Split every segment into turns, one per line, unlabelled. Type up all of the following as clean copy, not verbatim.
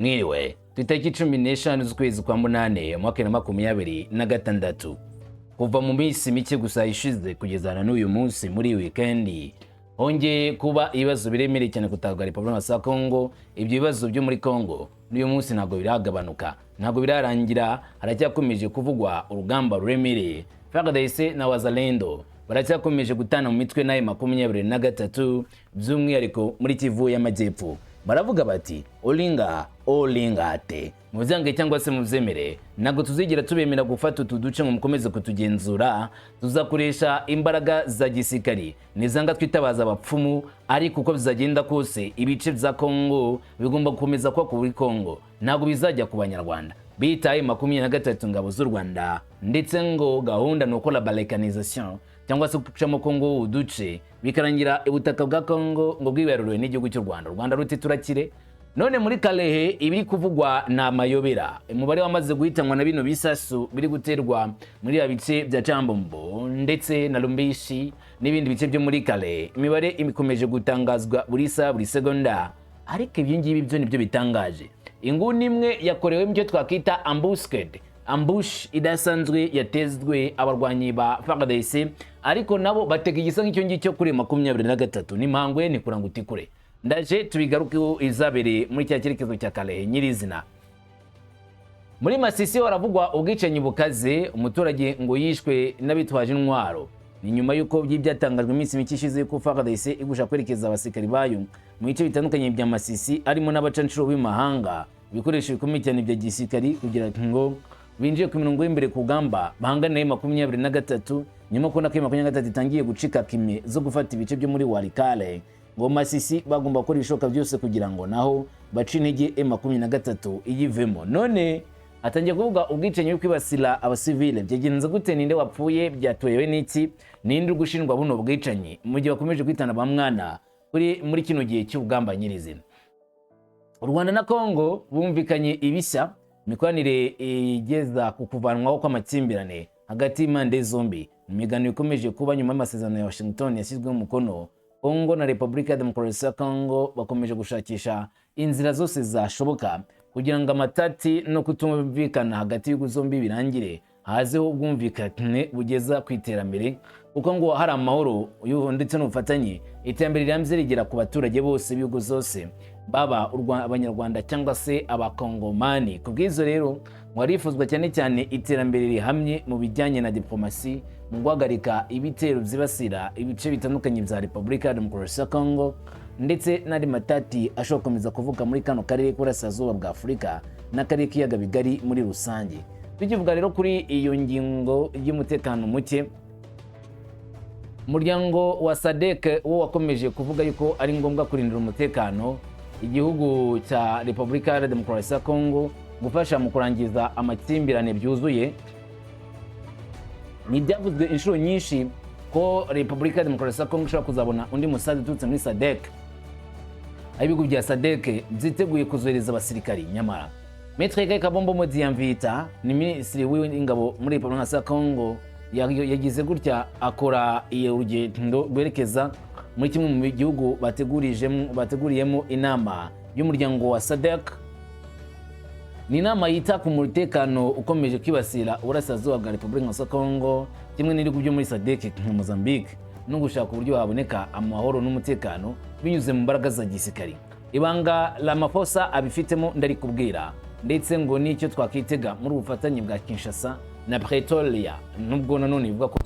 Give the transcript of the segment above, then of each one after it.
Mwiriwe, itariki 15 z'ukwezi kwa munane mwaka 2026. Kuva mu minsi mike gusa ishize kugezana n'uyu munsi muri weekend hongeye kuba ibibazo biremereye cyane kutagwa Repubulika ya Congo. Ibyo bibazo byo muri Congo n'uyu munsi ntago biragabanuka, ntago birarangira, haracyakomeje kuvugwa urugamba ruremereye. FARDC na Wazalendo baracyakomeje gutana mu mitwe na M23 by'umwihariko muri Kivu y'Amajyepfo. Baravuga bati olingate muzange cyangwa se muzemere, nago tuzigira tubemera gufata utuduce ngo mukomeze kutugenzura, tuzakoresha imbaraga za gisirikari nizanga twitabaza abapfumu, ariko uko bizagenda kose ibice bya Congo bigomba gukomeza kwa kuri Congo, nago bizajya ku Banyarwanda bitaye 23 ngabo z'u Rwanda, ndetse ngo gahunda no kola balkanisation cyangwa se gucamo Congo uduce bikarangira ubutaka bwa Congo ngo bwibaruriwe n'igihugu cy'u Rwanda. U Rwanda ruti turakire. None muri Kalehe ibiri kuvugwa na mayobera, umubare wamaze guhitanwa na bino bisasu biri guterwa muri ya bice bya Chambombo ndetse na Lumbishi n'ibindi bice byo muri Kalehe. Imibare imikomeje gutangazwa buri saa buri segonda, ariko ibyo ngibi byo nibyo bitangaje. Inguni imwe yakorewe mu cyo twakita ambush idasanzwe yatezwe abarwanyi ba FARDC, ariko nabo batega igisa nk'icyo ngicyo kuri 23. Nimangwe ni kurangutikure ndaje tubigarukeho izabere muri cya cyerekezo cya Kalehe nyirizina. Muri Masisi waravugwa ubwicanyi bukaze, umuturage ngo yishwe n'abitwaje intwaro. Ni nyuma yuko byatangajwe iminsi mike ishize ko FARDC igusha kwerekeza abasikari bayo mu bice bitandukanye bya Masisi, arimo n'abacancuro b'imahanga ibikoresho bikomeye cyane bya gisirikari kugira ngo binjiye ku mirongo y'imbere ku gamba bahangane na M23. Nyuma ko na M23 itangiye gucika kime zo gufata ibice byo muri Walikale, ngo Masisi bagomba gukora ishoka byose kugira ngo naho bace intege M23 iyivemo. None atangiye kuvuga ubwicanyi bwibasira abasivile byagenze gute, ninde wapfuye, byatoyewe n'iki, ninde gushinjwa buno bwicanyi mu gihe bakomeje kwitana bamwana muri kino gihe cy'ubugamba nyirizina. U Rwanda na Congo bumvikanye ibishya, imikoranire igeza ku kuvanwaho kw'amakimbirane hagati y'impande zombi. Imigano ikomeje kuba nyuma y'amasezerano ya Washington yashyizweho umukono. Congo na Repubulika ya Demokarasi ya Congo bakomeje gushakisha inzira zose zashoboka kugira ngo amatati no kutumvikana hagati y'ugu zombi birangire, hazeho ubwumvikane bugeza ku iterambere, kuko ngo hari amahoro ndetse n'ubufatanye, iterambere rirambye rigera ku baturage bose b'ibihugu zose, baba Abanyarwanda cyangwa se Abakongomani. Kubwizo rero warifuzwa cyane cyane iterambere rihamye mu bijyanye na diplomasi, mu guhagarika ibitero byibasira ibice bitandukanye bya Repubulika ya Demokarasi ya Congo, ndetse n'andi matati ashobora gukomeza kuvuka muri kano karere k'Uburasirazuba bwa Afurika n'akarere k'iyaga bigari muri rusange. Tukivuga rero kuri iyo ngingo y'umutekano muke, umuryango wa SADC wo wakomeje kuvuga yuko ari ngombwa kurindira umutekano igihugu cya Repubulika ya Demokarasi ya Congo, gufasha mu kurangiza amakimbirane byuzuye. Ni byavuzwe inshuro nyinshi ko Repubulika ya Demokarasi ya Congo ishobora kuzabona undi musaza ututse muri SADC. Ibihugu bya SADC byiteguye kuzohereza abasirikari, nyamara Maître Kabombo Modiamvita ni minisitiri w'ingabo muri Repubulika ya Congo yagize gutya akora iyo rugendo rwerekeza muri kimwe mu gihugu bateguriyemo inama y'umuryango wa SADC. Ni inama yita ku mutekano ukomeje kwibasira Uburasirazuba bwa Repubulika ya Congo, kimwe n'ibihugu byo muri SADC nka Mozambique, no gushaka uburyo haboneka amahoro n'umutekano binyuze mu mbaraga za gisirikari. Ibanga Ramaphosa abifitemo ndari kubwira, ndetse ngo nicyo twakitega muri ubufatanye bwa Kinshasa na Pretoria, nubwo nanone ivuga ko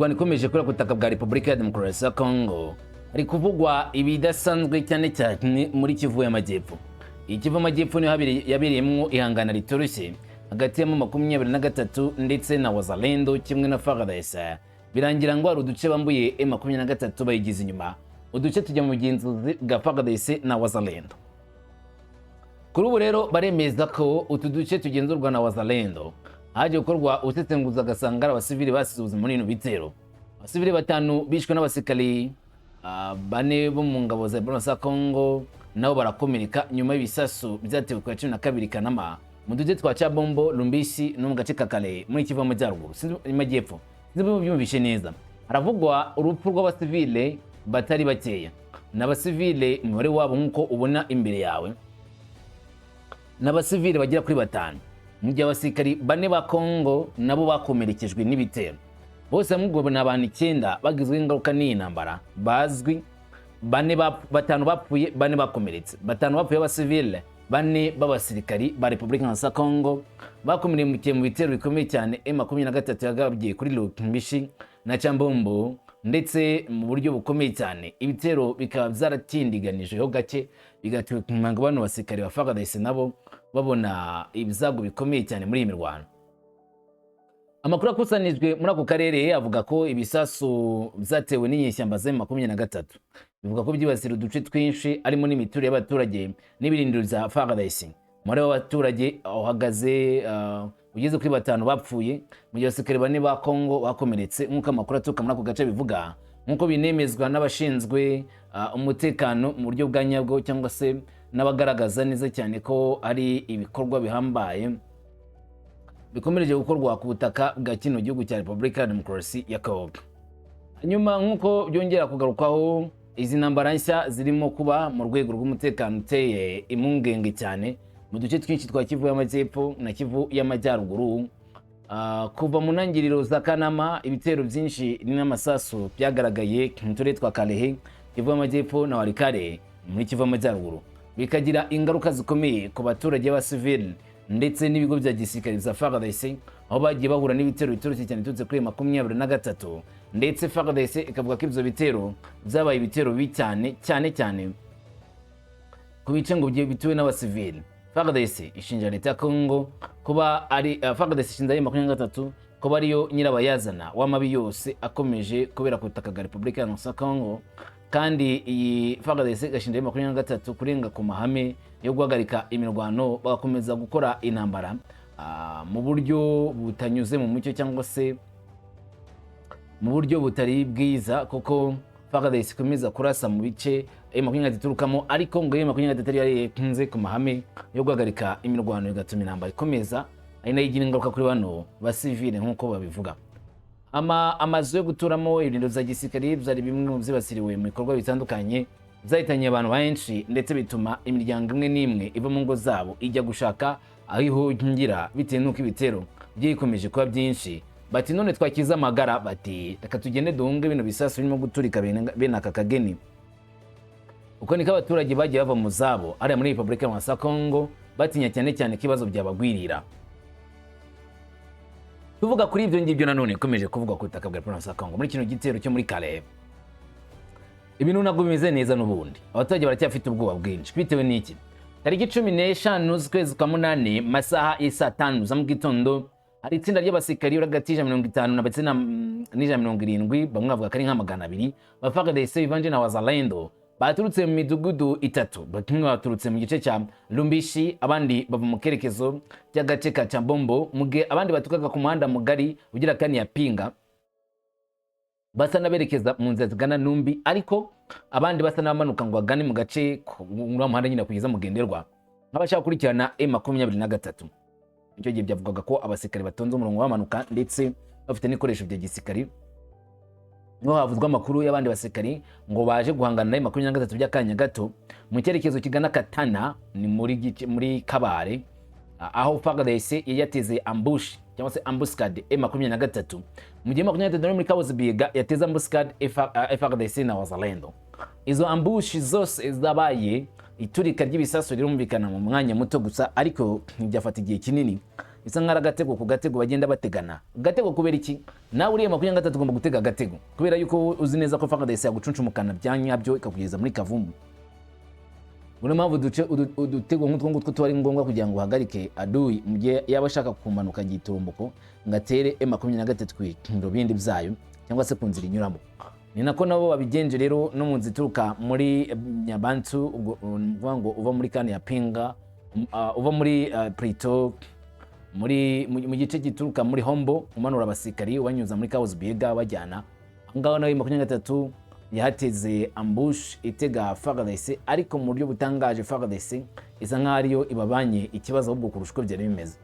imirwano ikomeje kubera ku butaka bwa Repubulika ya Demokarasi ya Congo, hari kuvugwa ibidasanzwe cyane cyane muri Kivu y'Amajyepfo. Ikivu y'Amajyepfo niho yabereyemo ihangana ritoroshye hagati ya M23 ndetse na Wazalendo kimwe na FARDC. Birangira ngo hari uduce bambuye M23 bayigize inyuma, uduce tujya mu bugenzuzi bwa FARDC na Wazalendo. Kuri ubu rero baremeza ko utu duce tugenzurwa na Wazalendo haje gukorwa usesenguza agasanga abasivili basize ubuzima muri bino bitero. Abasivili 5 bishwe n'abasirikali 4 bo mu ngabo za Congo nabo barakomereka nyuma y'ibisasu byatewe ku 12 Kanama mu duce twa Chabombo, Lumbisi no mu gace kakale muri Kivu y'Amajyaruguru y'Amajyepfo. Nibo byumvishe neza. Haravugwa urupfu rw'abasivile batari bakeya. N'abasivile umubare wabo nkuko ubona imbere yawe. N'abasivile bagira kuri 5. Mu gihe abasirikari 4 ba Congo nabo bakomerekejwe n'ibitero. Bose mugabo n'abantu 9 bagizwe ingaruka n'intambara bazwi. 5 bapfuye, 4 bakomeretse. 5 bapfuye abasivile, 4 b'abasirikari ba Repubulika ya Congo bakomereye mu bitero bikomeye cyane M23 yagabye kuri Lumbisi na Chambombo, ndetse mu buryo bukomeye cyane. Ibitero bikaba byaratindiganijeho gake bigatuma ngo bano basirikari ba FARDC nabo babona ibizago bikomeye cyane muri iyi mirwano. Amakuru akusanijwe muri ako karere avuga ko ibisasu byatewe n'inyeshyamba za M23 bivuga ko byibasira uduce twinshi arimo n'imiturire y'abaturage n'ibirindiro bya FARDC. Muri abo baturage uhagaze ugeze kuri 5 bapfuye, mu gihe abasirikare 4 ba Congo bakomeretse nk'uko amakuru aturuka muri ako gace bivuga, nk'uko binemezwa n'abashinzwe umutekano mu buryo bwa nyabwo cyangwa se n'abagaragaza neza cyane ko ari ibikorwa bihambaye bikomereje gukorwa ku butaka bwa kino gihugu cya Repubulika ya Demokarasi ya Congo. Hanyuma nk'uko byongera kugarukaho, izi ntambara nshya zirimo kuba mu rwego rw'umutekano uteye impungenge cyane mu duce twinshi twa Kivu y'Amajyepfo na Kivu y'Amajyaruguru. Kuva mu ntangiriro za Kanama, ibitero byinshi n'amasasu byagaragaye mu turere twa Kalehe, Kivu y'Amajyepfo na Walikale muri Kivu y'Amajyaruguru, bikagira ingaruka zikomeye ku baturage b'abasivili ndetse n'ibigo bya gisirikare za FARDC, aho bagiye bahura n'ibitero bitoroshye cyane tutse kuri 23, ndetse FARDC ikavuga ko ibyo bitero byabaye ibitero bicyane cyane ku bice ngo bituwe n'abasivili. FARDC ishinja leta ya Congo kuba ari FARDC ishinja M23 kuba ariyo nyirabayazana w'amabi yose akomeje kubera ku butaka bwa Repubulika ya Congo, kandi iyi FARDC gashinja M23 kurenga ku mahame yo guhagarika imirwano bagakomeza gukora intambara mu buryo butanyuze mu mucyo cyangwa se mu buryo butari bwiza, kuko FARDC ikomeza kurasa mu bice M23 iturukamo, ariko ngo M23 yari yakunze ku mahame yo guhagarika imirwano bigatuma intambara ikomeza, ari nayo igira ingaruka kuri bano basivile nk'uko babivuga. Amazu yo guturamo, ibirindiro bya gisirikare byari bimwe mu byibasiriwe mu bikorwa bitandukanye, byahitanye abantu benshi ndetse bituma imiryango imwe n'imwe iva mu ngo zabo ijya gushaka aho ihungira bitewe n'uko ibitero byikomeje kuba byinshi. Bati none twakiza amagara, bati reka tugende duhunge bino bisasu birimo guturika bene aka kageni. Uko niko abaturage bagiye bava mu zabo ari muri Repubulika ya Congo batinya cyane cyane kibazo byabagwirira. Tuvuga kuri ibyo ngibyo nanone ikomeje kuvuga ku butaka bwa Repubulika ya Congo muri kino gitero cyo muri Kalehe, ibintu ntabwo bimeze neza n'ubundi. Abaturage baracyafite ubwoba bwinshi bitewe n'iki. Tariki 15 z'ukwezi kwa 8 masaha y'isa 5 za mu gitondo, hari itsinda ry'abasirikari hagati ya 50 na 70 bamwe bavuga ko ari nka 200 ba FARDC bivanje na Wazalendo baturutse mu midugudu 3. Bamwe baturutse mu gice cya Lumbisi, abandi bava mu kerekezo cy'agace ka Chambombo, muge abandi batukaga ku muhanda mugari ugira kani ya Pinga basa naberekeza mu nzira zigana Numbi, ariko abandi basa n'abamanuka ngo bagane mu gace muhanda nyine kugeza mugenderwa nk'abashaka kurikirana M23. Icyo gihe byavugaga ko abasirikari batonze umurongo bamanuka ndetse bafite n'ikoresho bya gisirikari. Ngo havuzwa amakuru y'abandi basirikari ngo baje guhangana na M23 by'akanya gato mu cyerekezo kigana Katana, ni muri Kabare, aho FARDC yateze ambush cyangwa se ambuscade M23, mu gihe M23 muri Kabuzi Biega yateze ambuscade FARDC na Wazalendo. Izo ambush zose zabaye iturika ry'ibisasu rirumvikana mu mwanya muto gusa, ariko ntibyafata igihe kinini bisa nk'ari agatego ku gatego bagenda bategana. Gatego kubera iki? Nawe uriye 23 ugomba gutega agatego kubera yuko uzi neza ko FARDC yagucuncumukana byanyabyo ikakugeza muri Kavumu. Buri mpamvu udutego nk'utwo ngutwo twari ngombwa kugira ngo uhagarike adui mu gihe yaba ashaka kumanuka giturumbuko ngatere M23 kw'ibiro bindi byayo cyangwa se kunzira inyuramo. Ni nako nabo babigenje rero no mu nzituruka muri Nyabantu ubwo ngo uva muri Kane ya Pinga uva muri Prito mu gice gituruka muri Hombo umanura abasikari ubanyuza muri Kaos Biega bajyana ngaho nawe 23 yahateze ambush itega FARDC ariko mu buryo butangaje FARDC isa nk'ariyo ibabanye ikibazo ahubwo kurusha uko byari bimeze.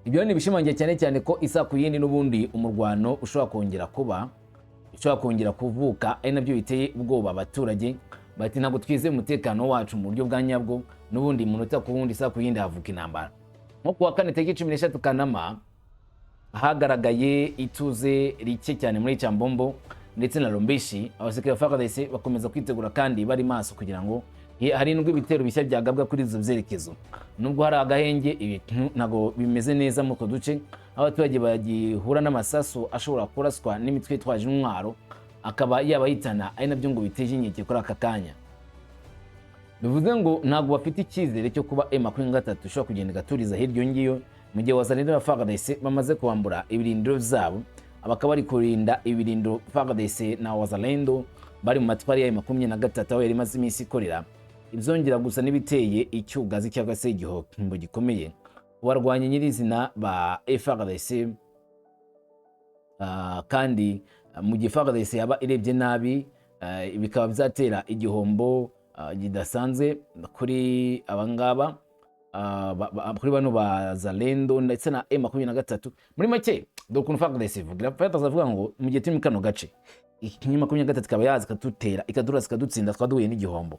Ibyo ni bishimangiye cyane ko isa ku yindi n'ubundi umurwano ushobora kongera kuvuka ari nabyo biteye ubwoba abaturage bati ntabwo twize umutekano wacu mu buryo bwa nyabwo n'ubundi munota ku wundi isa ku yindi havuka intambara. Nko kuwa 4 tariki 13 Kanama hagaragaye ituze rike cyane muri Chambombo ndetse na Lombeshi. Abasirikare ba FARDC bakomeza kwitegura kandi bari maso kugira ngo harindwe ibitero bishya byagabwa kuri izo byerekezo. Nubwo hari agahenge ibintu ntago bimeze neza mu ko duce abaturage bagihura n'amasasu ashobora kuraswa n'imitwe itwaje intwaro akaba yabayitana ari nabyo ngo biteje inkeke kuri aka kanya. Bivuze ngo ntago bafite icyizere cyo kuba M23 ishobora kugenda igaturiza hiryo ngiyo mu gihe wazanira na FARDC bamaze kuambura ibirindiro byabo abakaba bari kurinda ibirindiro FARDC na Wazalendo bari mu matwari ya M23 aho yari maze iminsi ikorera ibyongera gusa n'ibiteye icyugazi cyangwa se igihombo gikomeye warwanye nyirizina ba FARDC kandi mu gihe FARDC yaba irebye nabi bikaba byatera igihombo gidasanzwe kuri abangaba kuri bano ba Zalendo ndetse na M23 muri make dokuntu FARDC ivugira avuga ngo mu gihe turi mu kano gace M23 kaba yazi katutera ikadurasa kadutsinda twaduye n'igihombo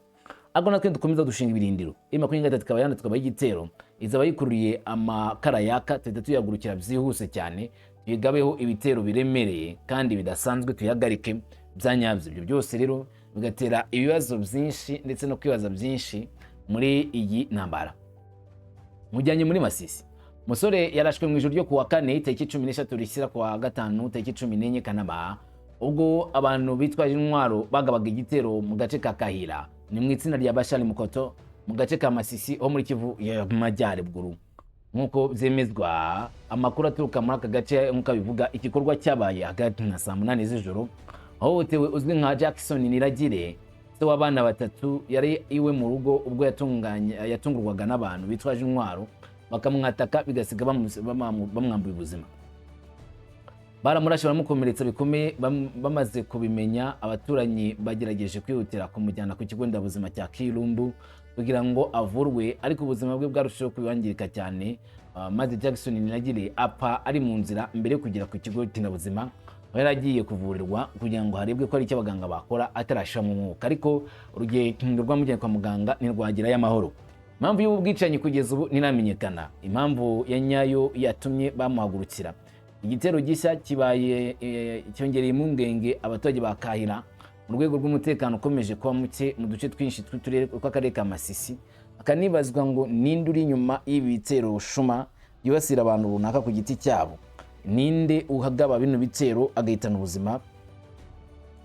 ago natwe dukomeza dushinga ibirindiro M23 kaba yanditse twaba igitero izaba yikururiye amakara yaka tete tuyagurukira byihuse cyane bigabeho ibitero biremereye kandi bidasanzwe tuyagarike byanyabyo. Ibyo byose rero bigatera ibibazo byinshi ndetse no kwibaza byinshi muri iyi ntambara. Mujyanye muri Masisi musore yarashwe mu ijoro ryo kuwa 4 tariki 13 rishyira kuwa 5 tariki 14 Kanama ubwo abantu bitwaje intwaro bagabaga igitero mu gace ka Kahira ni mu itsinda rya Bashali Mukoto mu gace ka Masisi ho muri Kivu y'Amajyaruguru. Nkuko byemezwa amakuru aturuka muri aka gace nkuko bivuga igikorwa cyabaye hagati na saa 8 z'ijoro aho utewe uzwi nka Jackson Niragire se w'abana batatu yari iwe mu rugo ubwo yatungurwaga n'abantu bitwaje intwaro bakamwataka bigasiga bamwambuye ubuzima. Baramurashe baramukomeretsa bikomeye bamaze kubimenya abaturanyi bagerageje kwihutira kumujyana ku kigo ndabuzima cya Kirumbu kugira ngo avurwe ariko ubuzima bwe bwarushijeho kubangirika cyane maze Jackson Niragire apfa ari mu nzira mbere yo kugera ku kigo ndabuzima yari agiye kuvurirwa kugira ngo harebwe ko ari icyo abaganga bakora atarashira mu mwuka ariko urugendo rwamujyanye kwa muganga ntirwagira y'amahoro. Impamvu y'ubu bwicanyi kugeza ubu ntiramenyekana impamvu ya nyayo yatumye bamuhagurukira. Igitero gishya kibaye cyongereye impungenge abaturage ba Kahira mu rwego rw'umutekano ukomeje kuba muke mu duce twinshi tw'uturere tw'akarere ka Masisi akanibazwa ngo ninde uri inyuma y'ibitero shuma yibasira abantu runaka ku giti cyabo, ninde uhagaba bino bitero agahitana ubuzima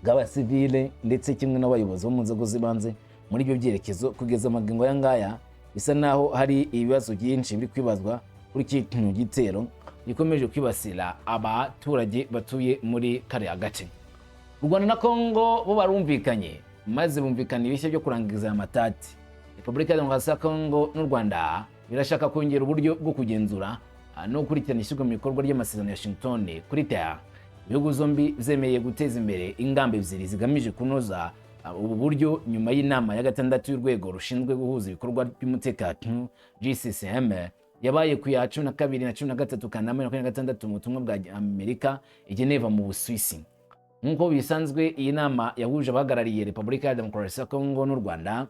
bw'abasivile ndetse kimwe n'abayobozi bo mu nzego z'ibanze muri ibyo byerekezo. Kugeza amagingo ya ngaya bisa naho hari ibibazo byinshi biri kwibazwa kuri kino gitero gikomeje kwibasira abaturage batuye muri kariya gace. U Rwanda na Kongo bo barumvikanye maze bumvikana ibishya byo kurangiza amatati. Repubulika ya Demokarasi ya Kongo n'u Rwanda birashaka kongera uburyo bwo kugenzura no gukurikirana ishyirwa mu bikorwa ry'amasezerano ya Washington kuri TEA. Ibihugu zombi zemeye guteza imbere ingamba ebyiri zigamije kunoza ubu buryo nyuma y'inama ya gatandatu y'urwego rushinzwe guhuza ibikorwa by'umutekano GCCM yabaye ku ya 12 na 13 Kanama 2026 mu butumwa bwa Amerika i Geneva mu Busuwisi. Nkuko bisanzwe iyi nama yahuje abahagarariye Repubulika ya Demokarasi ya Kongo n'u Rwanda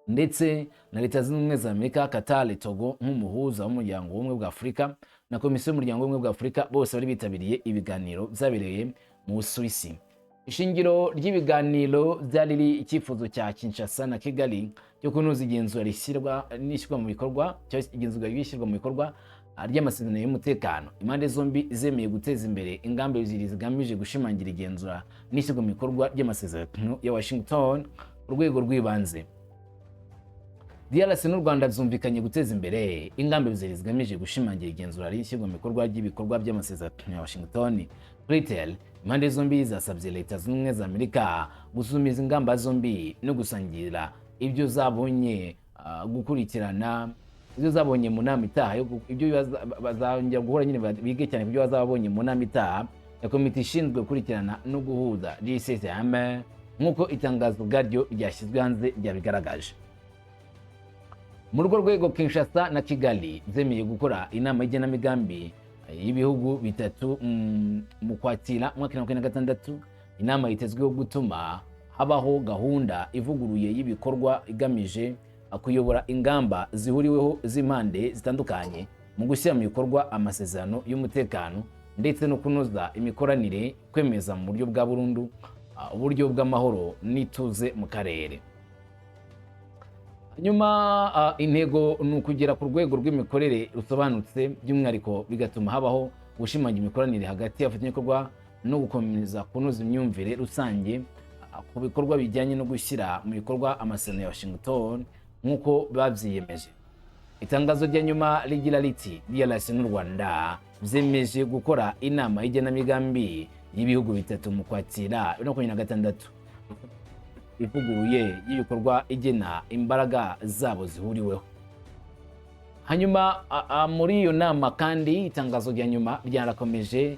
ndetse na Leta Zunze Ubumwe za Amerika, Qatar, Togo nk'umuhuza w'umuryango w'ubumwe bwa Afurika na Komisiyo y'umuryango w'ubumwe bwa Afurika bose bari bitabiriye ibiganiro byabereye mu Busuwisi. ishingiro ry'ibiganiro byari icyifuzo cya Kinshasa na Kigali cyo kunoza igenzura n'ishyirwa mu bikorwa ry'amasezerano y'umutekano. Impande zombi zemeye guteza imbere ingamba ebyiri zigamije gushimangira igenzura n'ishyirwa mu bikorwa ry'amasezerano ya Washington ku rwego rw'ibanze. DRC n'u Rwanda byumvikanye guteza imbere ingamba ebyiri zigamije gushimangira igenzura n'ishyirwa mu bikorwa ry'ibikorwa by'amasezerano ya Washington. Retail, impande zombi zasabye Leta Zunze Ubumwe za Amerika gusuzuma izi ngamba zombi no gusangira ibyo zabonye ibyo zabonye mu nama itaha, ibyo bazongera guhura nyine bige cyane ibyo bazabonye mu nama itaha ya komite ishinzwe gukurikirana no guhuza DCCM nk'uko itangazo bwaryo ryashyizwe hanze ryabigaragaje. Mu rugo rwego Kinshasa na Kigali zemeye gukora inama y'igenamigambi y'ibihugu bitatu mu Kwakira umwaka wa 2026. Inama yitezweho gutuma habaho gahunda ivuguruye y'ibikorwa igamije kuyobora ingamba zihuriweho z'impande zitandukanye mu gushyira mu bikorwa amasezerano y'umutekano ndetse no kunoza imikoranire, kwemeza mu buryo bwa burundu uburyo bw'amahoro n'ituze mu karere. Nyuma intego ni ukugera ku rwego rw'imikorere rusobanutse, by'umwihariko bigatuma habaho gushimangira imikoranire hagati y'abafatanyabikorwa no gukomeza kunoza imyumvire rusange ku bikorwa bijyanye no gushyira mu bikorwa amasezerano ya Washington nk'uko babyiyemeje. Itangazo rya nyuma rigira riti DRC n'u Rwanda byemeje gukora inama y'igenamigambi y'ibihugu bitatu mu Kwakira 2026 ivuguruye y'ibikorwa igena imbaraga zabo zihuriweho. Hanyuma muri iyo nama kandi itangazo rya nyuma ryarakomeje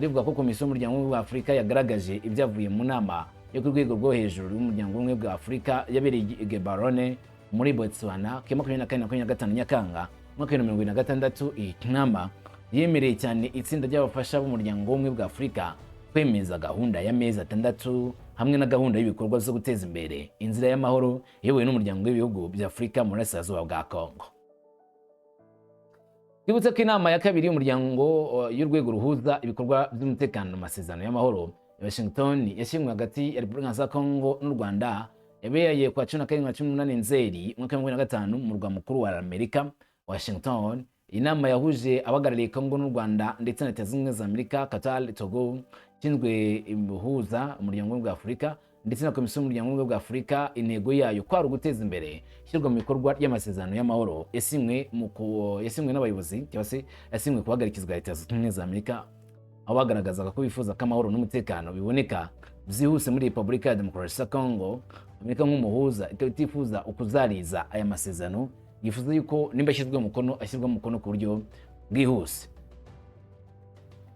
rivuga ko Komisiyo y'Umuryango w'Ubumwe bwa Afurika yagaragaje ibyavuye mu nama yo ku rwego rwo hejuru y'Umuryango w'Ubumwe bwa Afurika yabereye i Gaborone muri Botswana ku 24-25 Nyakanga 2026. Iyi nama yemereye cyane itsinda ry'abafasha b'Umuryango w'Ubumwe bwa Afurika kwemeza gahunda y'amezi 6 hamwe na gahunda y'ibikorwa zo guteza imbere inzira y'amahoro yewe n'Umuryango w'ibihugu bya Afurika mu burasirazuba bwa Kongo. Twibutse ko inama ya kabiri y'umuryango y'urwego ruhuza ibikorwa by'umutekano mu masezerano y'amahoro ya Washington yashyizwe hagati ya Repubulika ya Kongo n'u Rwanda yabereye kwa 17-18 Nzeri 2025 mu murwa mukuru wa Amerika Washington. Inama yahuje abahagarariye Kongo n'u Rwanda ndetse na Leta Zunze Ubumwe za Amerika, Qatar, Togo, ishinzwe imbuhuza Umuryango w'Ubumwe bwa Afurika ndetse na Komisiyo y'Umuryango w'Ubumwe bwa Afurika. Intego yayo kwari uguteza imbere ishyirwa mu bikorwa ry'amasezerano y'amahoro yasinywe n'abayobozi cyangwa se yasinywe kuhagarikizwa Leta Zunze Ubumwe za Amerika, aho bagaragazaga ko bifuza ko amahoro n'umutekano biboneka byihuse muri Repubulika ya Demokarasi ya Kongo. Amerika nk'umuhuza itifuza ukuzariza aya masezerano, yifuza yuko nimba ashyirwa mu mukono ku buryo bwihuse.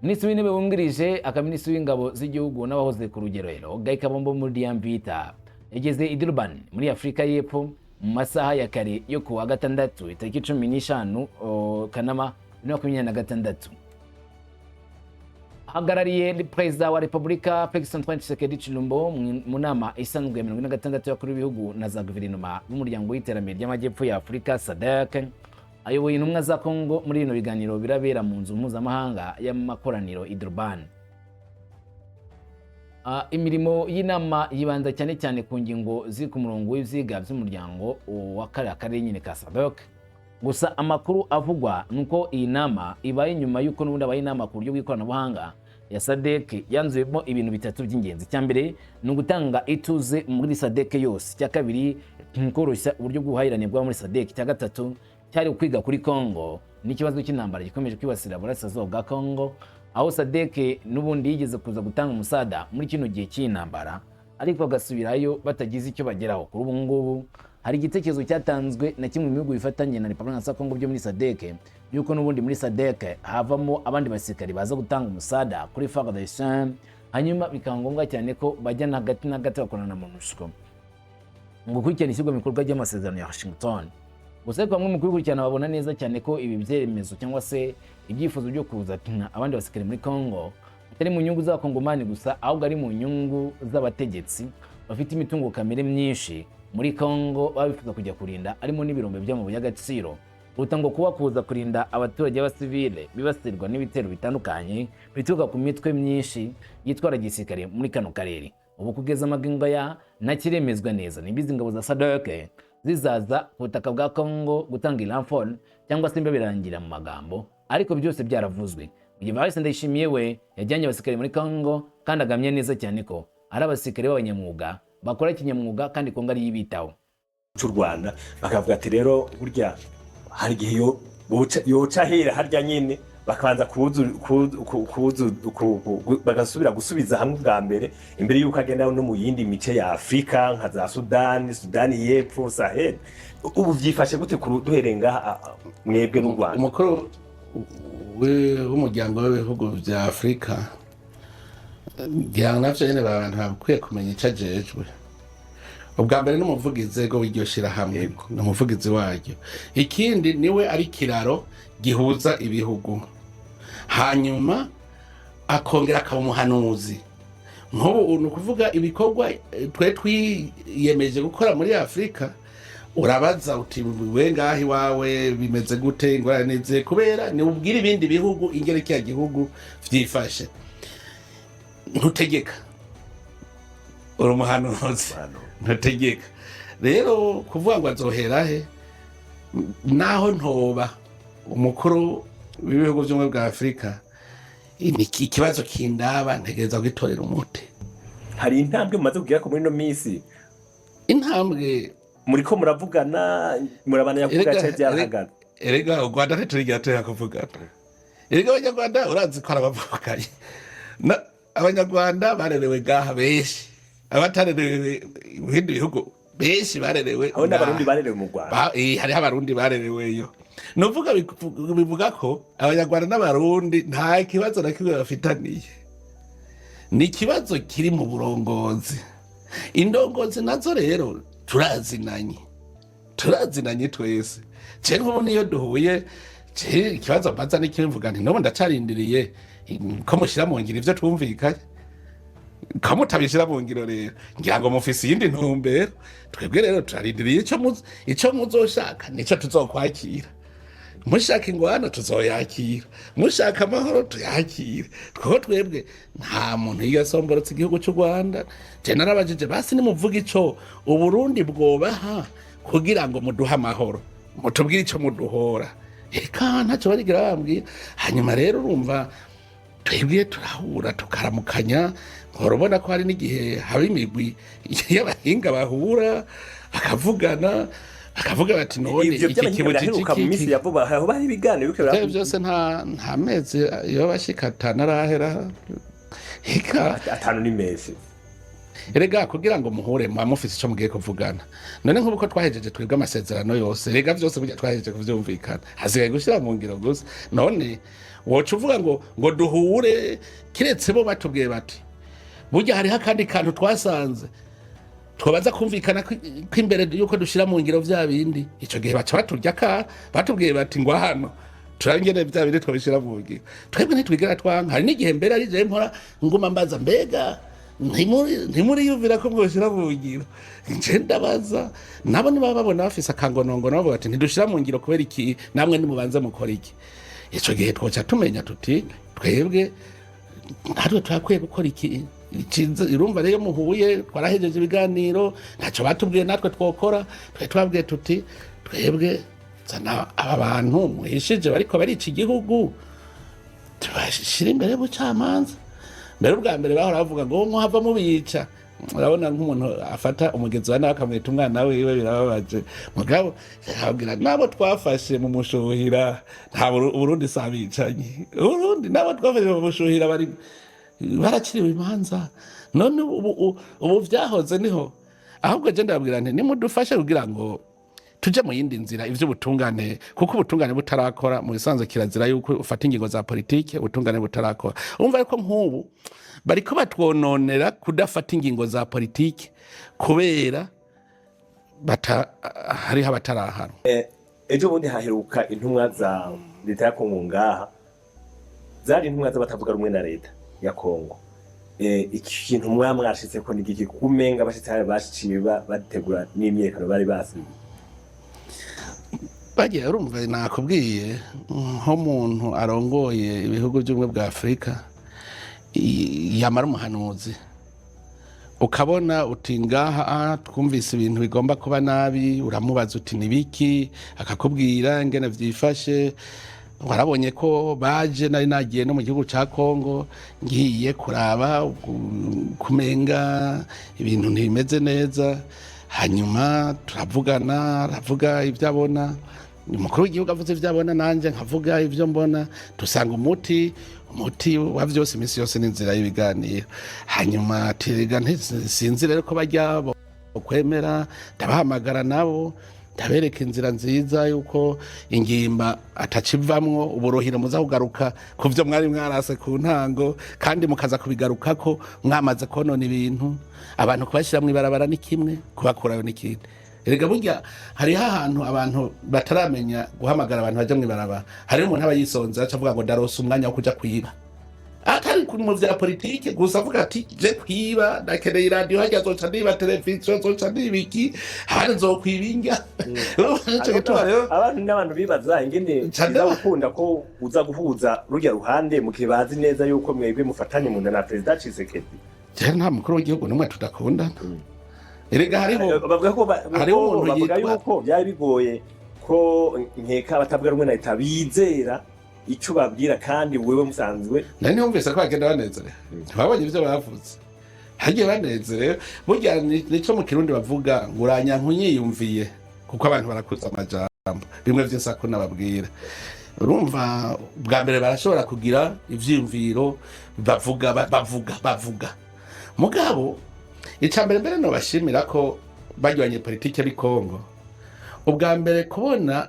Minisitiri w'Intebe wungirije Minisitiri w'Ingabo z'igihugu n'abahoze ku rugerero Guy Kabombo Mudiambita yageze i Durban muri Afurika y'Epfo mu masaha ya kare yo ku wa gatandatu itariki 15 Kanama 2026. Hagarariye Perezida wa Repubulika Felix Antoine Tshisekedi Tshilombo mu nama isanzwe ya 46 y'abakuru b'ibihugu na za guverinoma b'Umuryango w'Iterambere ry'Amajyepfo ya Afurika SADC. Ayoboye intumwa za Kongo muri bino biganiro birabera mu nzu mpuzamahanga y'amakoraniro i Durban. Imirimo y'inama yibanza cyane cyane ku ngingo ziri ku murongo w'ibyiga by'umuryango wa karere nyine ka SADC. Gusa amakuru avugwa nuko iyi nama ibaye nyuma y'uko n'ubundi abaye inama ku buryo bw'ikoranabuhanga ya SADC yanzuyemo ibintu bitatu by'ingenzi. Cya mbere ni ugutanga ituze muri SADC yose. Cya kabiri ni koroshya uburyo bw'ubuhahirane bwa muri SADC. Cya gatatu cyari ukwiga kuri Kongo n'ikibazo cy'intambara gikomeje kwibasira burasirazuba bwa Kongo, aho SADC n'ubundi yigeze kuza gutanga umusada muri kino gihe cy'intambara ariko bagasubirayo batagize icyo bageraho. Kuri ubu ngubu hari igitekerezo cyatanzwe na kimwe mu bihugu bifatanye na Repubulika ya Kongo byo muri SADC yuko n'ubundi muri SADC havamo abandi basirikari baza gutanga umusada kuri FARDC, hanyuma bikaba ngombwa cyane ko bajya hagati na hagati bakorana na MONUSCO ngo gukurikirana ishyirwa mu bikorwa ry'amasezerano ya Washington. Gusa ariko bamwe mu kubikurikirana babona neza cyane ko ibi byemezo cyangwa se ibyifuzo byo kuza abandi basirikare muri Kongo atari mu nyungu z'abakongomani gusa, ahubwo ari mu nyungu z'abategetsi bafite imitungo kamere myinshi muri Kongo babifuza kujya kurinda, arimo n'ibirombe by'amabuye y'agaciro ngo kuba kuza kurinda abaturage b'abasivile bibasirwa n'ibitero bitandukanye bituruka ku mitwe myinshi yitwara gisirikare muri kano karere. Ubu kugeza amagingo ya ntakiremezwa neza niba izi ngabo za SADC zizaza ku butaka bwa Congo gutanga iramforo cyangwa se birangira mu magambo, ariko byose byaravuzwe. Evariste Ndayishimiye we yajyanye abasirikare muri Congo kandi agamye neza cyane ko ari abasirikare b'abanyamwuga bakora kinyamwuga kandi Congo ari yibitaho
cy'u Rwanda. Bakavuga ati rero burya hari gihe yoca hera harya nyine bakabanza bagasubira gusubiza hamwe bwa mbere imbere yuko agenda no mu yindi mice ya Afrika nka za Sudani y'Epfo, Sahel. Ubu byifashe gute duhereye ngaha mwebwe n'u Rwanda?
Umukuru w'umuryango w'ibihugu bya Afrika ngira navyo nyene abantu bakwiye kumenya ico ajejwe. Ubwa mbere n'umuvugizi w'iryo shirahamwe, n'umuvugizi waryo. Ikindi niwe ari kiraro gihuza ibihugu, hanyuma akongera akaba umuhanuzi. Nk'ubu ni ukuvuga ibikorwa twe twiyemeje gukora muri Afrika, urabaza uti we ngahi wawe bimeze gute, ingorane ze, kubera ni ubwira ibindi bihugu ingere kiya gihugu vyifashe. Ntutegeka, uri umuhanuzi, ntutegeka. Rero kuvuga ngo azohera he, naho ntoba umukuru w'ibihugu by'umwe bwa Afrika, ikibazo kindaba ntegereza kwitorera umuti.
Hari intambwe mumaze kugira ko muri no minsi?
Intambwe
muriko muravugana, murabana yavuga cyo byarahagaze.
Erega u Rwanda ntiturigira tuya kuvugana. Erega abanyarwanda urazi ko arabavukanye. Abanyarwanda barerewe gaha benshi, abatarerewe ibindi bihugu benshi barerewe.
Aho n'abarundi barerewe mu Rwanda.
Hari abarundi barereweyo. Nuvuga bivuga ko abanyarwanda n'abarundi nta kibazo na kimwe bafitaniye. Ni ikibazo kiri mu burongozi. Indongozi nazo rero turazinanye twese. Je nk'ubu niyo duhuye ikibazo mbaza n'ikimvuga nti nobo ndacarindiriye ko mushira mu ngiro ivyo twumvikanye. Kamutabishira mu ngiro rero ngira ngo mufisi yindi ntumbero. Twebwe rero turarindiriye ico muzoshaka nico tuzokwakira. Mushaka ingwano tuzoyakira, mushaka amahoro tuyakira. Twebwe nta muntu yigasomborotse igihugu cy'u Rwanda. Je narabajije basi nimuvuga ico Uburundi bwobaha kugira ngo muduha amahoro, mutubwire ico muduhora. Eka ntacyo barigira bambwira. Hanyuma rero urumva twebwe turahura tukaramukanya. Urabona ko hari n'igihe haba imigwi y'abahinga bahura bakavugana, bakavuga bati none iki kibuci
mu minsi ya vuba aho bari biganiro
bikora byose nta mezi yo bashikata narahera. Eka
atanu ni mezi.
Erega kugira ngo muhure mufise ico mugiye kuvugana. None nk'uko twahejeje twebwe amasezerano yose, erega byose burya twahejeje kuvyumvikana, hasigaye gushira mu ngiro gusa. None woca uvuga ngo duhure kiretse bo batubwiye bati burya hariho akandi kantu twasanze twabaza kumvikana ko imbere yuko dushira mu ngiro vya bindi. Ico gihe baca baturya batubwiye bati ngo hano turangene vya bindi twabishira mu ngiro. Twebwe ntitwigera twanga. Hari n'igihe mbere ari je mpora nguma mbaza mbega ntimuri yumvira ko mwoshira mu ngiro. Nje ndabaza nabo niba babona bafise akangonongo nabo bati ntidushira mu ngiro kubera iki, namwe nimubanze mukora iki. Ico gihe twoca tumenya tuti twebwe natwe twakwiye gukora iki. Irumva rero muhuye twarahejeje ibiganiro ntacyo batubwiye natwe twokora. Twabwiye tuti twebwe zana aba bantu muhishije bariko barica igihugu tubashira imbere y'ubucamanza. Mbere ubwa mbere bahora bavuga ngo hava mubica. Urabona nk'umuntu afata umugenzi wa nawe akamwita umwana wiwe birababaje. Mugabo yakabwira nabo twafashe mu mushuhira nta Burundi sabicanye. Burundi nabo twafashe mu mushuhira barakiriwe imanza. None ubu vyahoze niho ahubwo je ndabwira nti nimudufashe kugira ngo tuje mu yindi nzira ivy'ubutungane, kuko ubutungane butarakora mu bisanzwe kirazira yuko ufata ingingo za politike ubutungane butarakora. Umva yuko nk'ubu bariko batwononera kudafata ingingo za politike kubera hariho abatarahanwa.
Ejo bundi haheruka intumwa za leta ya Kongo ngaha, zari intumwa z'abatavuga rumwe na leta ya Kongo. Iki kintu mwashitse ko nigiki kumenga bashitse bashiciye bategura n'imyekano bari basi.
bagiye urumva nakubwiye nk'umuntu arongoye ibihugu by'ubumwe bwa Afurika yamara umuhanuzi ukabona uti ngaha twumvise ibintu bigomba kuba nabi, uramubaza uti nibiki, akakubwira ingene vyifashe. Warabonye ko baje nari nagiye no mu gihugu ca Kongo ngiye kuraba kumenga ibintu ntibimeze neza, hanyuma turavugana, aravuga ivyo abona, umukuru w'igihugu avuze ivyo abona, nanje nkavuga ivyo mbona, dusanga umuti wa vyose imisi yose n'inzira y'ibiganiro. Hanyuma tirega sinzi rero ko bajya kwemera, ndabahamagara nabo ndabereka inzira nziza yuko ingimba atacivamwo, uburohiro muza kugaruka ku vyo mwari mwarase ku ntango, kandi mukaza kubigarukako mwamaze konona ibintu. Abantu kubashira mw'ibarabara ni kimwe, kubakurayo ni kindi. Erega burya hariho ahantu abantu bataramenya guhamagara abantu baje mw'ibarabara. Hariho umuntu aba yisonze acavuga ngo ndarose umwanya wo kuja kwiba, atari kuri mu vya politike gusa, avuga ati je kwiba, ndakeneye radio, hajya zoca ndiba televiziyo, zoca ndibiki, hari zokwibinga.
Abantu n'abantu bibaza ingene biza gukunda ko uza guhuza rujya ruhande mu gihe bazi neza yuko mwebwe mufatanye mu na President Tshisekedi.
Je nta mukuru w'igihugu n'umwe tudakundana. Erega hariho
bavuga ko bavuga yuko byari bigoye ko nkeka batabwa rumwe na leta bizera ico babwira, kandi wewe musanzwe
nari numvise ko bagenda banezerewe, ntibabonye ivyo bavuze, hagiye banezerewe. Burya nico mu Kirundi bavuga ngo uranyanka unyiyumviye, kuko abantu barakuza amajambo bimwe vy'insako nababwira. Urumva bwa mbere barashobora kugira ivyiyumviro bavuga mugabo icambere mbere no bashimira ko bajyanye politike ari Kongo. Ubwa mbere kubona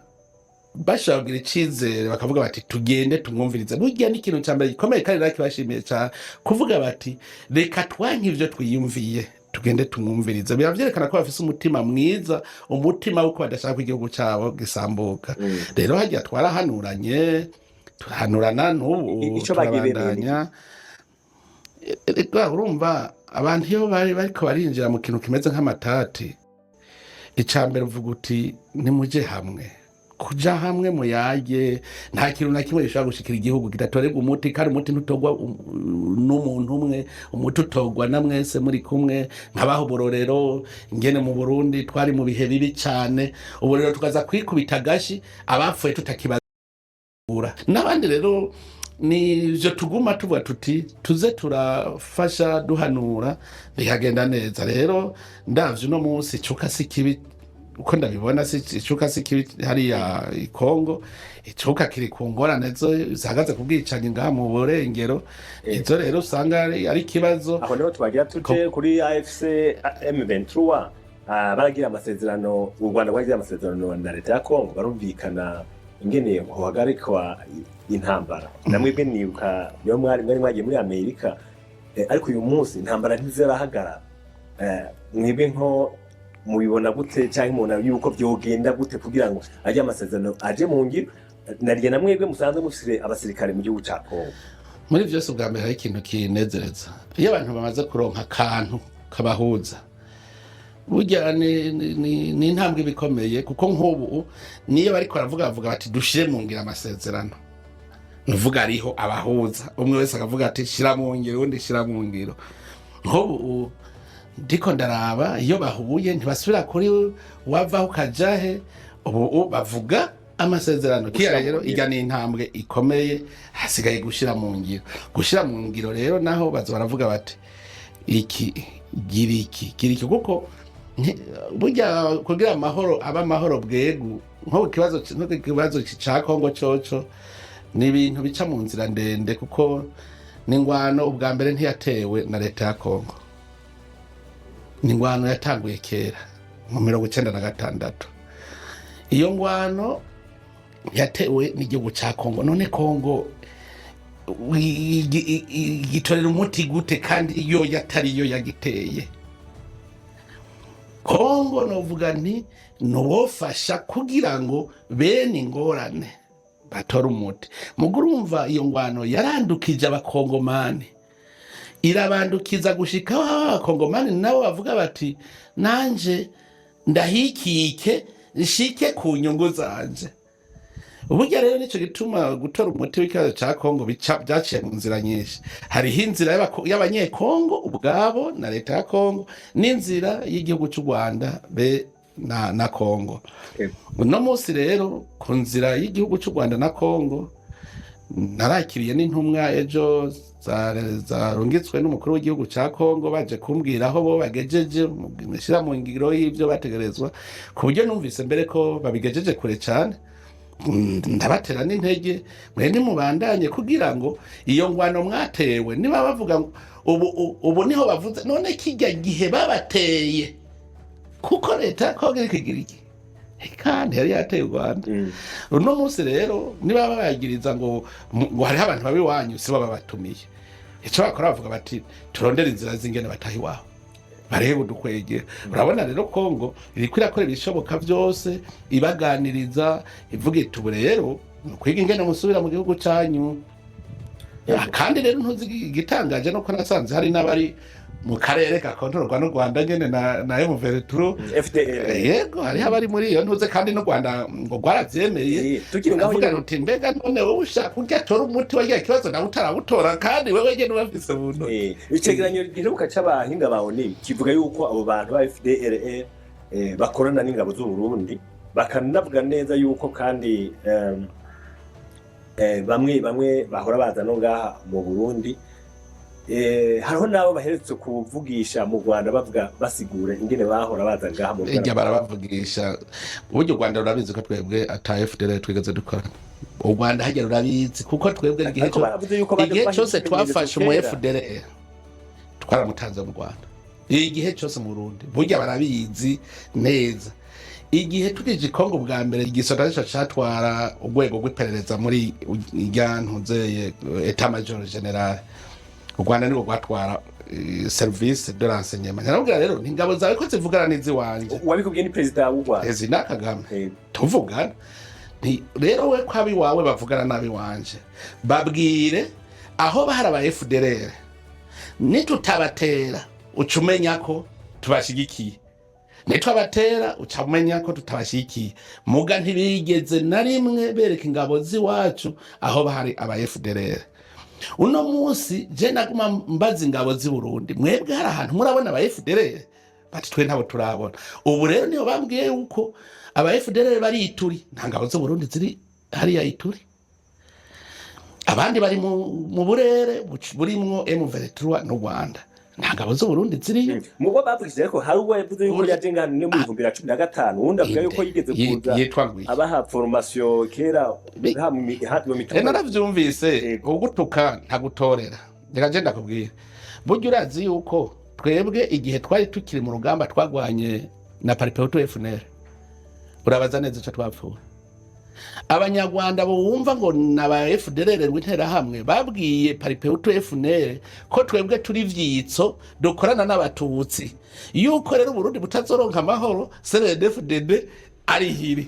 bashagira icizere bakavuga bati tugende tumwumvirize, burya ni ikintu cyambere gikomeye kandi nakibashimiye cyane, kuvuga bati reka twanke ivyo twiyumviye tugende tumwumvirize. Biravyerekana ko bafise umutima mwiza, umutima wuko badashaka ko igihugu cyabo gisambuka. Rero hajya twarahanuranye, turahanurana n'ubu turabandanya. Reka urumva abantu iyo bariko barinjira mu kintu kimeze nk'amatati, icambere uvuga uti nimuje hamwe, kuja hamwe muyage, nta kintu na kimwe gishobora gushikira igihugu kidatorerwa umuti, kandi umuti ntutogwa n'umuntu umwe, umuti utogwa na mwese muri kumwe. Nkabaho Bororero ingene mu Burundi twari mu bihe bibi cyane, ubu rero tukaza kwikubita agashi abapfuye tutakibagura. N'abandi rero nivyo tuguma tuvuga tuti tuze turafasha duhanura bihagenda neza. Rero ndavye uno munsi icuka si kibi, uko ndabibona icuka si kibi hariya i Kongo, icuka kiri ku ngorane zo zihagaze ku bwicanyi ngaha mu Burengero. Izo rero usanga ari kibazo.
Aho niho twagira tuje kuri AFC M23 baragira amasezerano, u Rwanda rwagira amasezerano na leta ya Kongo, barumvikana ingene hohagarikwa intambara. Namwebwe nibuka niyo mwari mwagiye muri Amerika, ariko uyu munsi intambara ntizirahagara. Mwebwe nko mubibona gute, cyangwa umuntu yuko byogenda gute kugira ngo ajye amasezerano aje mu ngiro? Nariye namwebwe musanzwe mufise abasirikare mu gihugu ca Kongo.
Muri vyose bwa mbere hari ikintu kinezereza, iyo abantu bamaze kuronka akantu kabahuza, burya ni intambwe bikomeye. Kuko nk'ubu niyo bariko baravuga bati dushire mu ngiro amasezerano, nuvuga ariho abahuza, umwe wese akavuga ati shira mu ngiro, undi shira mu ngiro. Nk'ubu ndiko ndaraba iyo bahuye ntibasubira kuri wava ukajahe, ubu bavuga amasezerano. Kiya rero ijya ni intambwe ikomeye, hasigaye gushira mu ngiro. Gushira mu ngiro rero naho bazo baravuga bati iki giriki kuko burya kugira amahoro aba amahoro bwegu, nko kibazo ca Kongo coco ni ibintu bica mu nzira ndende, kuko n'ingwano ubwa mbere ntiyatewe na leta ya Kongo. N'ingwano yatanguye kera mu 1996. Iyo ngwano yatewe n'igihugu ca Kongo. None Kongo gitorera umuti gute kandi iyo yatari yo yagiteye? Kongo novuga nti nobofasha kugira ngo bene ingorane batora umuti. Mugurumva iyo ngwano yarandukije abakongomani, irabandukiza gushika abakongomani nabo bavuga bati nanje ndahikike nshike ku nyungu zanje. uburyo rero nico gituma gutora umuti w'ikibazo ca Kongo byaciye mu nzira nyinshi. Hariho inzira y'abanyekongo ubwabo na leta ya Kongo n'inzira y'igihugu cy'u Rwanda be na Kongo. Uno munsi rero ku nzira y'igihugu cy'u Rwanda na Kongo narakiriye n'intumwa ejo zarungitswe n'umukuru w'igihugu ca Kongo baje kumbwira aho bo bagejeje mushyira mu ngiro y'ivyo bategerezwa, ku buryo numvise mbere ko babigejeje kure cyane. Ndabatera n'intege mwene mubandanye kugira ngo iyo ngwano mwatewe niba bavuga ngo ubu niho bavuze none kijya gihe babateye kuko leta Kongo ikigira iki kandi yari yateye u Rwanda. Uno munsi rero niba babagiriza ngo hariho abantu babi wanyu si baba batumiye, icyo bakora bavuga bati turondera inzira zingene batahi waho barebe udukwege. Urabona rero Kongo iriko irakora ibishoboka byose ibaganiriza ivuga iti ubu rero kwiga ingene musubira mu gihugu cyanyu. Kandi rero ntuzi igitangaje no ko nasanze hari n'abari mu karere gakontororwa n'u Rwanda nyene na M23
FDL.
Yego hari abari muri iyo ntuze kandi n'u Rwanda ngo rwaravyemeye.
Tukiri ngaho
uvuga uti mbega none wowe ushaka kurya tora umuti wagiye kibazo nawe utarabutora kandi wewe nyene ubafise buntu.
Icegeranyo giheruka c'abahinga bawo ni kivuga yuko abo bantu ba FDL bakorana n'ingabo z'u Burundi, bakanavuga neza yuko kandi bamwe bahora baza no ngaha mu Burundi. Hariho nabo baheretse kuvugisha mu Rwanda bavuga basigura ingene bahora baza ngaha mu
Rwanda. Barabavugisha uburyo u Rwanda rurabizi ko twebwe ata FDL twigeze dukora. U Rwanda hajya rurabizi kuko twebwe igihe cyose twafashe mu FDL twaramutanze mu Rwanda. Igihe cyose mu Burundi burya barabizi neza. Igihe tugije Kongo bwa mbere igisota cyatwara urwego rw'iperereza muri iryantuze Etat Major General. U Rwanda niko gwatwara service de renseignement. Narabwira rero ingabo zawe ko zivugana n'izi wanje.
Wabikubwiye ni president w'u Rwanda.
Ezina Kagame. Tuvugana. Rero we kwabi wawe bavugana nabi wanje. Babwire aho bahara ba FDLR. Nitutabatera ucumenya ko tubashigikiye. Nitwabatera ucamenya ko tutabashikiye. Muga ntibigeze na rimwe bereka ingabo ziwacu aho bahari aba FDLR. Uno munsi je naguma mbaza ingabo z'i Burundi mwebwe hari ahantu murabona aba FDLR bati twe ntabo turabona. Ubu rero niyo bambwiye yuko aba FDLR bari Ituri, nta ngabo z'u Burundi ziri hariya Ituri. Abandi bari mu burere burimwo M23 n'u Rwanda, nta ngabo z'u Burundi ziri.
Mugo bavugije ko hari uwo yavuze yuko yaje ngana ne mu 2015 undi avuga yuko yigeze kuza abaha formation kera mu mitwe.
Naravyumvise ugutuka ntagutorera. Reka je ndakubwira buryo urazi yuko twebwe igihe twari tukiri mu rugamba twagwanye na Paripeutu FNL, urabaza neza icyo twapfuye. Abanyarwanda bo wumva ngo naba FDLR rw'intera hamwe babwiye Paripeutu FNL ko twebwe turi vyitso dukorana n'abatutsi, yuko rero Burundi butazoronka amahoro CNDD-FDD ari hiri.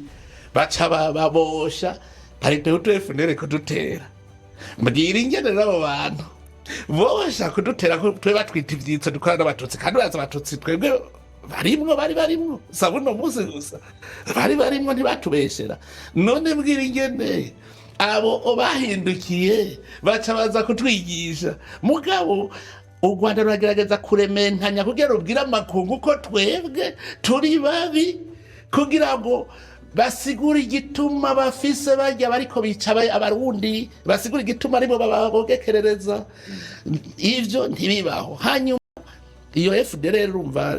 Baca babosha Paripeutu FNL ko dutera. Mbwira ingene n'abo bantu bosha kudutera ko twe batwita ivyitso dukorana n'abatutsi, kandi uraza abatutsi twebwe bari barimwo sabuno muzi gusa barimwo ntibatubeshera. None mbwira ingene abo bahindukiye baca baza kutwigisha. Mugabo u Rwanda ruragerageza kurementanya kugira ubwira amakungu ko twebwe turi babi, kugira ngo basigura igituma bafise bajya bariko bica abarundi, basigura igituma aribo babogekerereza. Ivyo ntibibaho. Hanyuma iyo FDLR urumva